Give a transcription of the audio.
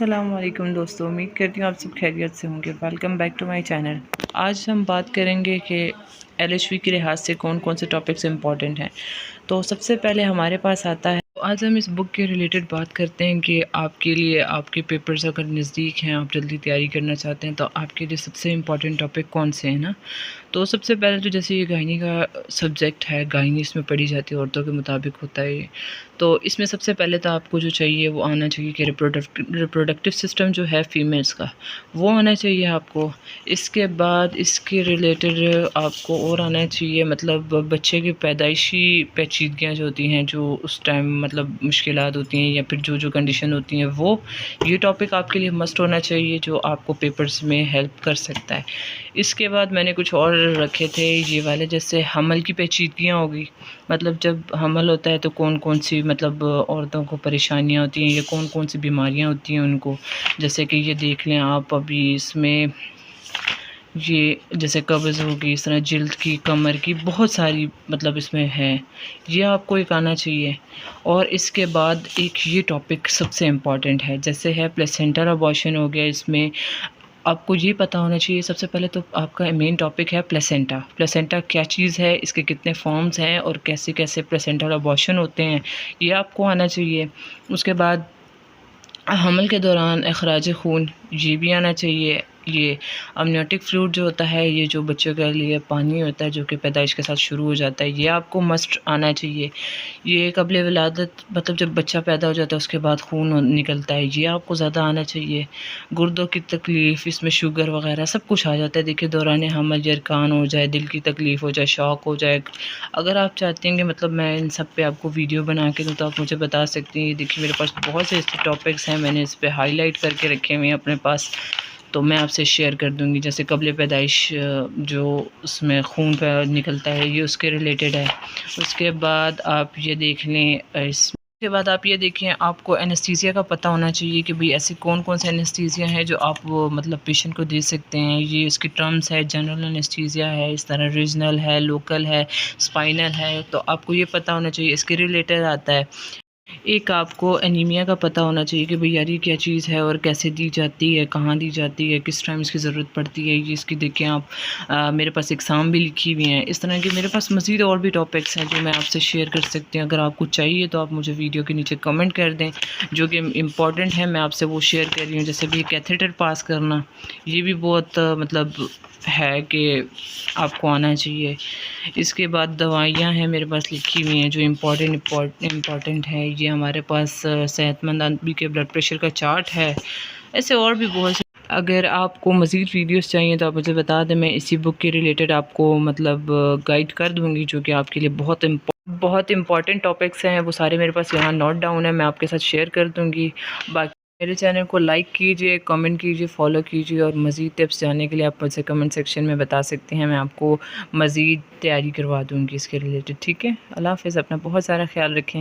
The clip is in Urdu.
السلام علیکم دوستو، امید کرتی ہوں آپ سب خیریت سے ہوں گے۔ Welcome back to my channel. آج ہم بات کریں گے کہ ایل ایچ وی کے لحاظ سے کون کون سے ٹاپکس امپورٹنٹ ہیں۔ تو سب سے پہلے ہمارے پاس آتا ہے، آج ہم اس بک کے ریلیٹڈ بات کرتے ہیں کہ آپ کے لیے آپ کے پیپرز اگر نزدیک ہیں، آپ جلدی تیاری کرنا چاہتے ہیں، تو آپ کے لیے سب سے امپورٹنٹ ٹاپک کون سے ہیں نا۔ تو سب سے پہلے تو جیسے یہ گائنی کا سبجیکٹ ہے، گائنی اس میں پڑھی جاتی ہے، عورتوں کے مطابق ہوتا ہے یہ۔ تو اس میں سب سے پہلے تو آپ کو جو چاہیے وہ آنا چاہیے کہ ریپروڈکٹیو سسٹم جو ہے فیمیلز کا، وہ آنا چاہیے آپ کو۔ اس کے بعد اس کے ریلیٹڈ آپ کو اور آنا چاہیے، مطلب بچے کی پیدائشی پیچیدگیاں جو ہوتی ہیں، جو اس ٹائم مطلب مشکلات ہوتی ہیں یا پھر جو کنڈیشن ہوتی ہیں، وہ یہ ٹاپک آپ کے لیے مسٹ ہونا چاہیے جو آپ کو پیپرز میں ہیلپ کر سکتا ہے۔ اس کے بعد میں نے کچھ اور رکھے تھے یہ والے، جیسے حمل کی پیچیدگیاں ہوگی، مطلب جب حمل ہوتا ہے تو کون کون سی مطلب عورتوں کو پریشانیاں ہوتی ہیں یا کون کون سی بیماریاں ہوتی ہیں ان کو، جیسے کہ یہ دیکھ لیں آپ ابھی اس میں یہ جیسے قبض ہوگی، اس طرح جلد کی، کمر کی، بہت ساری مطلب اس میں ہے، یہ آپ کو ایک آنا چاہیے۔ اور اس کے بعد ایک یہ ٹاپک سب سے امپورٹنٹ ہے، جیسے ہے پلیسنٹل ابارشن ہو گیا، اس میں آپ کو یہ پتہ ہونا چاہیے سب سے پہلے تو آپ کا مین ٹاپک ہے پلیسنٹا۔ پلیسنٹا کیا چیز ہے، اس کے کتنے فارمز ہیں اور کیسے کیسے پلیسنٹل ابارشن ہوتے ہیں، یہ آپ کو آنا چاہیے۔ اس کے بعد حمل کے دوران اخراج خون، یہ بھی آنا چاہیے۔ یہ امنیوٹک فلوئڈ جو ہوتا ہے، یہ جو بچوں کے لیے پانی ہوتا ہے جو کہ پیدائش کے ساتھ شروع ہو جاتا ہے، یہ آپ کو مسٹ آنا چاہیے۔ یہ قبل ولادت مطلب جب بچہ پیدا ہو جاتا ہے اس کے بعد خون نکلتا ہے، یہ آپ کو زیادہ آنا چاہیے۔ گردوں کی تکلیف، اس میں شوگر وغیرہ سب کچھ آ جاتا ہے۔ دیکھیے دوران حمل یرقان ہو جائے، دل کی تکلیف ہو جائے، شوق ہو جائے، اگر آپ چاہتے ہیں کہ مطلب میں ان سب پہ آپ کو ویڈیو بنا کے دوں تو آپ مجھے بتا سکتے ہیں۔ یہ دیکھیے میرے پاس بہت سے ایسے ٹاپکس ہیں، میں نے اس پہ ہائی لائٹ کر کے رکھے ہوئے ہیں اپنے پاس، تو میں آپ سے شیئر کر دوں گی۔ جیسے قبل پیدائش جو اس میں خون کا نکلتا ہے، یہ اس کے ریلیٹڈ ہے۔ اس کے بعد آپ یہ دیکھ لیں، اس کے بعد آپ یہ دیکھیں، آپ کو انیستھیزیا کا پتہ ہونا چاہیے کہ بھی ایسے کون کون سے انیستھیزیا ہیں جو آپ مطلب پیشنٹ کو دے سکتے ہیں۔ یہ اس کی ٹرمز ہے، جنرل انیستھیزیا ہے، اس طرح ریجنل ہے، لوکل ہے، اسپائنل ہے، تو آپ کو یہ پتہ ہونا چاہیے۔ اس کے ریلیٹڈ آتا ہے ایک آپ کو انیمیا کا پتہ ہونا چاہیے کہ بھئی یار یہ کیا چیز ہے اور کیسے دی جاتی ہے، کہاں دی جاتی ہے، کس ٹائم اس کی ضرورت پڑتی ہے۔ یہ اس کی دیکھیں آپ، میرے پاس اقسام بھی لکھی ہوئی ہیں۔ اس طرح کے میرے پاس مزید اور بھی ٹاپکس ہیں جو میں آپ سے شیئر کر سکتی ہوں۔ اگر آپ کو چاہیے تو آپ مجھے ویڈیو کے نیچے کمنٹ کر دیں جو کہ امپورٹنٹ ہے، میں آپ سے وہ شیئر کر رہی ہوں۔ جیسے بھی کیتھیٹر پاس کرنا، یہ بھی بہت مطلب ہے کہ آپ کو آنا چاہیے۔ اس کے بعد دوائیاں ہیں میرے پاس لکھی ہوئی ہیں جو امپورٹنٹ ہے۔ یہ ہمارے پاس صحت مند آدمی کے بلڈ پریشر کا چارٹ ہے، ایسے اور بھی بہت سے۔ اگر آپ کو مزید ویڈیوز چاہیے تو آپ مجھے بتا دیں، میں اسی بک کے ریلیٹڈ آپ کو مطلب گائیڈ کر دوں گی، جو کہ آپ کے لیے بہت امپورٹنٹ ٹاپکس ہیں۔ وہ سارے میرے پاس یہاں نوٹ ڈاؤن ہے، میں آپ کے ساتھ شیئر کر دوں گی۔ باقی میرے چینل کو لائک کیجئے، کمنٹ کیجئے، فالو کیجئے، اور مزید ٹپس جاننے کے لیے آپ مجھ سے کمنٹ سیکشن میں بتا سکتے ہیں، میں آپ کو مزید تیاری کروا دوں گی اس کے ریلیٹڈ۔ ٹھیک ہے، اللہ حافظ، اپنا بہت سارا خیال رکھیں۔